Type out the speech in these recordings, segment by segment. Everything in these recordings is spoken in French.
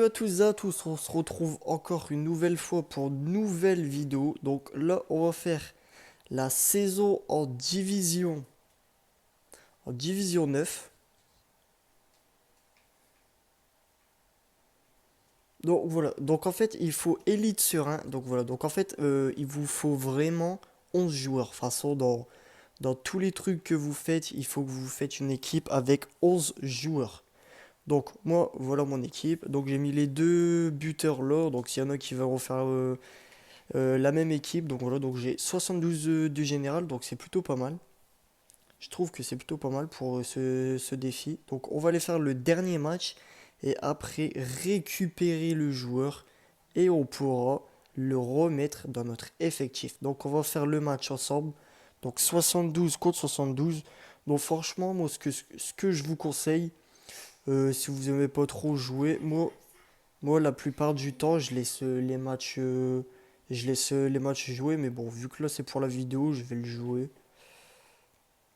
à tous et à tous, on se retrouve encore une nouvelle fois pour une nouvelle vidéo. Donc là, on va faire la saison en division 9. Donc voilà, donc en fait, il faut élite sur 1. Donc voilà, donc en fait, il vous faut vraiment 11 joueurs. De toute façon, dans tous les trucs que vous faites, il faut que vous faites une équipe avec 11 joueurs. Donc moi, voilà mon équipe. Donc j'ai mis les deux buteurs là. Donc s'il y en a qui veulent refaire la même équipe. Donc voilà, donc j'ai 72 du général, donc c'est plutôt pas mal. Je trouve que c'est plutôt pas mal pour ce défi. Donc on va aller faire le dernier match et après récupérer le joueur et on pourra le remettre dans notre effectif. Donc on va faire le match ensemble. Donc 72 contre 72. Donc franchement, moi ce que je vous conseille, si vous aimez pas trop jouer, moi, la plupart du temps, je laisse les matchs jouer, mais bon, vu que là c'est pour la vidéo, je vais le jouer.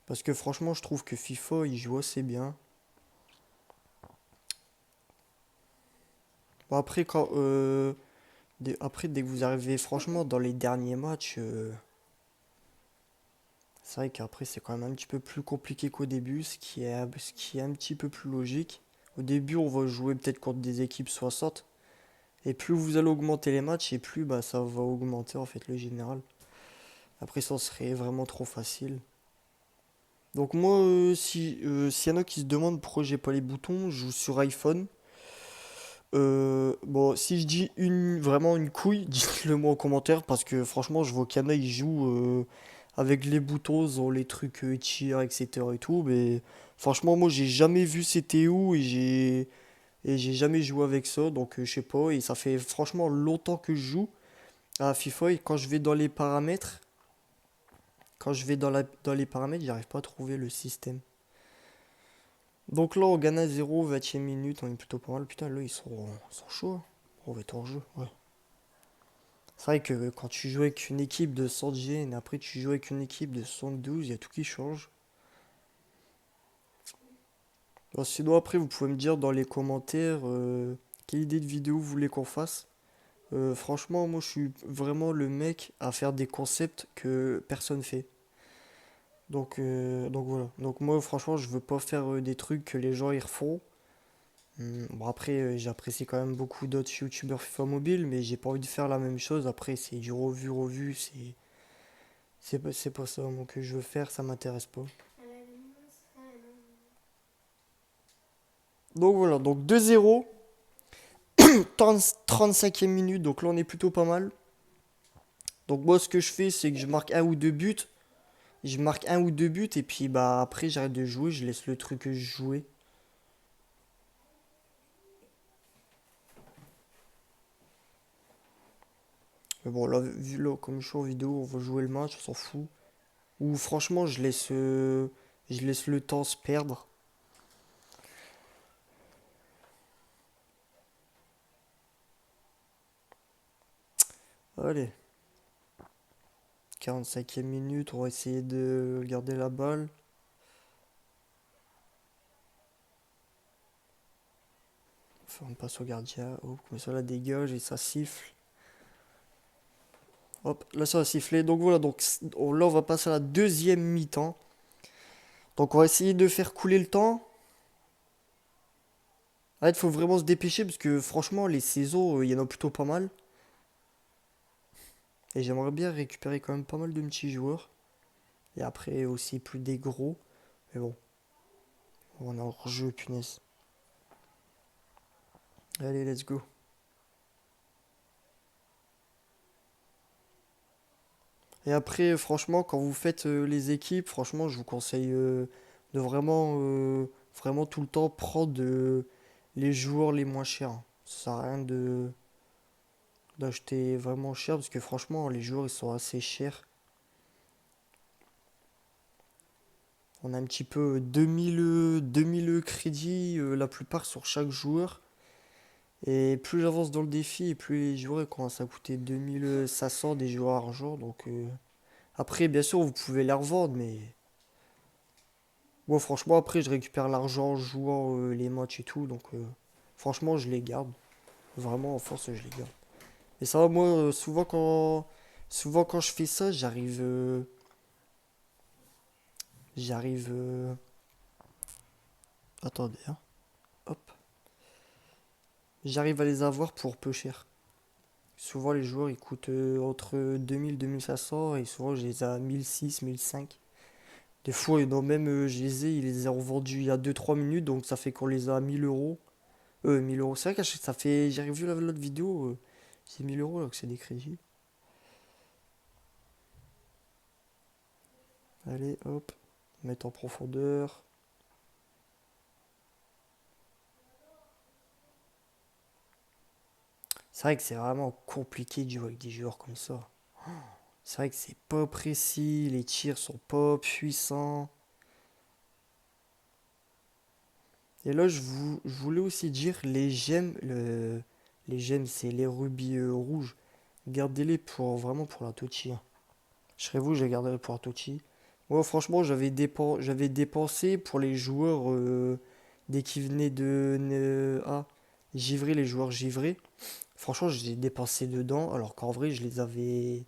Parce que franchement, je trouve que FIFA, il joue assez bien. Bon, après, dès que vous arrivez, franchement, dans les derniers matchs, c'est vrai qu'après, c'est quand même un petit peu plus compliqué qu'au début, ce qui est un petit peu plus logique. Au début, on va jouer peut-être contre des équipes 60. Et plus vous allez augmenter les matchs, et plus bah, ça va augmenter en fait le général. Après, ça serait vraiment trop facile. Donc moi, s'il y en a qui se demandent pourquoi j'ai pas les boutons, je joue sur iPhone. Bon, si je dis vraiment une couille, dites-le moi en commentaire parce que franchement, je vois qu'il y en a, ils jouent avec les boutons, ils ont les trucs tir, etc. et tout. Mais franchement, moi, j'ai jamais vu c'était où et j'ai jamais joué avec ça, donc je sais pas. Et ça fait franchement longtemps que je joue à FIFA et quand je vais dans les paramètres, j'arrive pas à trouver le système. Donc là, on gagne à 0, 20e minute, on est plutôt pas mal. Putain, là, ils sont chauds, hein. On va être en jeu, ouais. C'est vrai que quand tu joues avec une équipe de 100 Gen et après tu joues avec une équipe de 72, il y a tout qui change. Bon, sinon, après, vous pouvez me dire dans les commentaires quelle idée de vidéo vous voulez qu'on fasse. Franchement, moi, je suis vraiment le mec à faire des concepts que personne fait. Donc voilà. Donc moi, franchement, je veux pas faire des trucs que les gens y refont. Bon après, j'apprécie quand même beaucoup d'autres youtubeurs FIFA mobile, mais j'ai pas envie de faire la même chose. Après, c'est du revu, c'est pas ça moi, que je veux faire, ça m'intéresse pas. Donc voilà, donc 2-0, 35e minute, donc là on est plutôt pas mal. Donc moi ce que je fais, c'est que je marque un ou deux buts. Je marque un ou deux buts et puis bah après j'arrête de jouer, je laisse le truc jouer. Mais bon là, vu là comme je suis en vidéo, on va jouer le match, on s'en fout. Ou franchement je laisse le temps se perdre. Allez, 45e minute, on va essayer de garder la balle. Faire une passe au gardien. Oh, comme ça la dégage et ça siffle. Hop, là ça a sifflé. Donc voilà, donc là on va passer à la deuxième mi-temps. Donc on va essayer de faire couler le temps. Ah, il faut vraiment se dépêcher parce que franchement les saisons, il y en a plutôt pas mal. Et j'aimerais bien récupérer quand même pas mal de petits joueurs. Et après aussi plus des gros. Mais bon, on est hors jeu, punaise. Allez, let's go. Et après, franchement, quand vous faites les équipes, franchement, je vous conseille de vraiment tout le temps prendre les joueurs les moins chers. Ça sert à rien d'acheter vraiment cher parce que franchement, les joueurs ils sont assez chers. On a un petit peu 2000 crédits la plupart sur chaque joueur. Et plus j'avance dans le défi, et plus les joueurs ils commencent à coûter 2500 des joueurs argent. Donc après, bien sûr, vous pouvez les revendre, mais moi, franchement, après, je récupère l'argent en jouant les matchs et tout. Donc franchement, je les garde. Vraiment, en force, je les garde. Et ça, moi, souvent quand je fais ça, j'arrive. Attendez, hein. Hop. J'arrive à les avoir pour peu cher. Souvent, les joueurs, ils coûtent entre 2000 et 2500 et souvent, je les ai à 1006, 1005. Des fois, non, même, je les ai, ils les ont revendus il y a 2 3 minutes, donc ça fait qu'on les a à 1000 euros. 1000 euros. C'est vrai que ça fait. J'ai revu l'autre vidéo, c'est 1000 euros là que c'est des crédits. Allez, hop. Mettre en profondeur. C'est vrai que c'est vraiment compliqué de jouer avec des joueurs comme ça. C'est vrai que c'est pas précis, les tirs sont pas puissants. Et là, je voulais aussi dire les gemmes. Les gemmes, c'est les rubis rouges. Gardez-les pour vraiment pour la Tochi, hein. Je serais vous, je les garderais pour la Tochi. Moi, franchement, j'avais dépensé pour les joueurs dès qu'ils venaient givrer, les joueurs givrés. Franchement, je les ai dépensés dedans, alors qu'en vrai, j'avais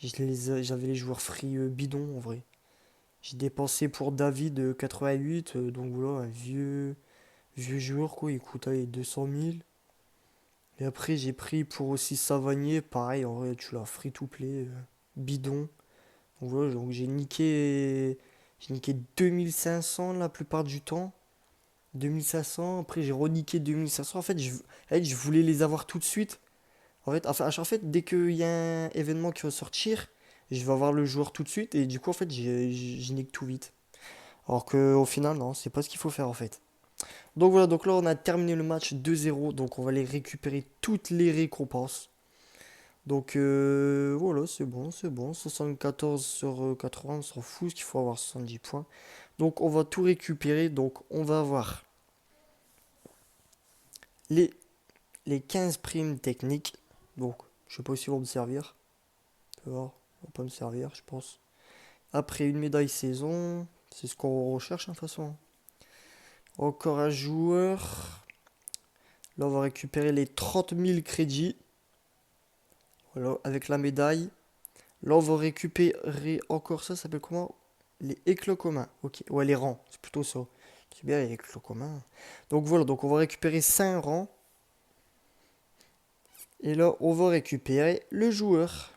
les joueurs free bidons en vrai. J'ai dépensé pour David 88, donc voilà, un vieux joueur quoi, il coûte allez, 200 000. Et après, j'ai pris pour aussi Savanier, pareil, en vrai, tu l'as free to play, bidon. Donc voilà, donc j'ai niqué 2500 la plupart du temps. 2500, après j'ai reniqué 2500. En fait, je voulais les avoir tout de suite. En fait, dès qu'il y a un événement qui va sortir, je vais avoir le joueur tout de suite et du coup, en fait, j'y nique tout vite. Alors qu'au final, non, c'est pas ce qu'il faut faire en fait. Donc voilà, donc là, on a terminé le match 2-0, donc on va aller récupérer toutes les récompenses. Donc voilà, c'est bon, c'est bon. 74 sur 80, on s'en fout, ce qu'il faut avoir 70 points. Donc on va tout récupérer, donc on va avoir les, les 15 primes techniques. Donc, je sais pas si vont me servir. Tu vois, ils vont pas me servir, je pense. Après, une médaille saison. C'est ce qu'on recherche, hein, de toute façon. Encore un joueur. Là, on va récupérer les 30 000 crédits. Voilà, avec la médaille. Là, on va récupérer encore ça s'appelle comment? Les éclats communs. Ok, ouais, les rangs. C'est plutôt ça. C'est bien les éclats communs. Donc voilà, donc on va récupérer 5 rangs. Et là, on va récupérer le joueur.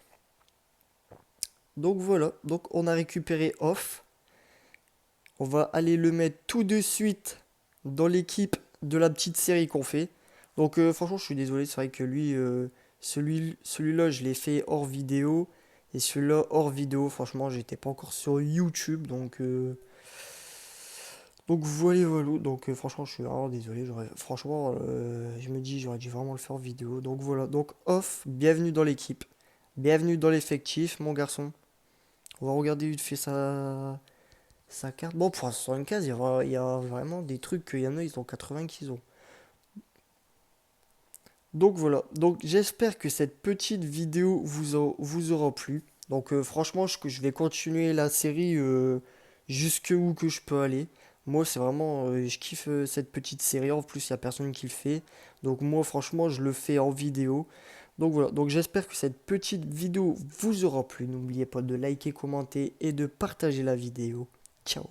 Donc voilà, donc on a récupéré Off. On va aller le mettre tout de suite dans l'équipe de la petite série qu'on fait. Donc franchement, je suis désolé, c'est vrai que lui, celui-là, je l'ai fait hors vidéo. Et celui-là, hors vidéo, franchement, j'étais pas encore sur YouTube. Donc voilà, voilà. Donc franchement, je suis vraiment désolé. Franchement, je me dis, j'aurais dû vraiment le faire en vidéo. Donc voilà, donc Off, bienvenue dans l'équipe. Bienvenue dans l'effectif, mon garçon. On va regarder vite fait sa carte. Bon, pour un 75, il y a vraiment des trucs qu'il y en a, ils ont 80 qu'ils ont. Donc voilà. Donc j'espère que cette petite vidéo vous aura plu. Donc franchement, je vais continuer la série jusque où que je peux aller. Moi, c'est vraiment, je kiffe cette petite série. En plus, il n'y a personne qui le fait. Donc moi, franchement, je le fais en vidéo. Donc voilà. Donc j'espère que cette petite vidéo vous aura plu. N'oubliez pas de liker, commenter et de partager la vidéo. Ciao.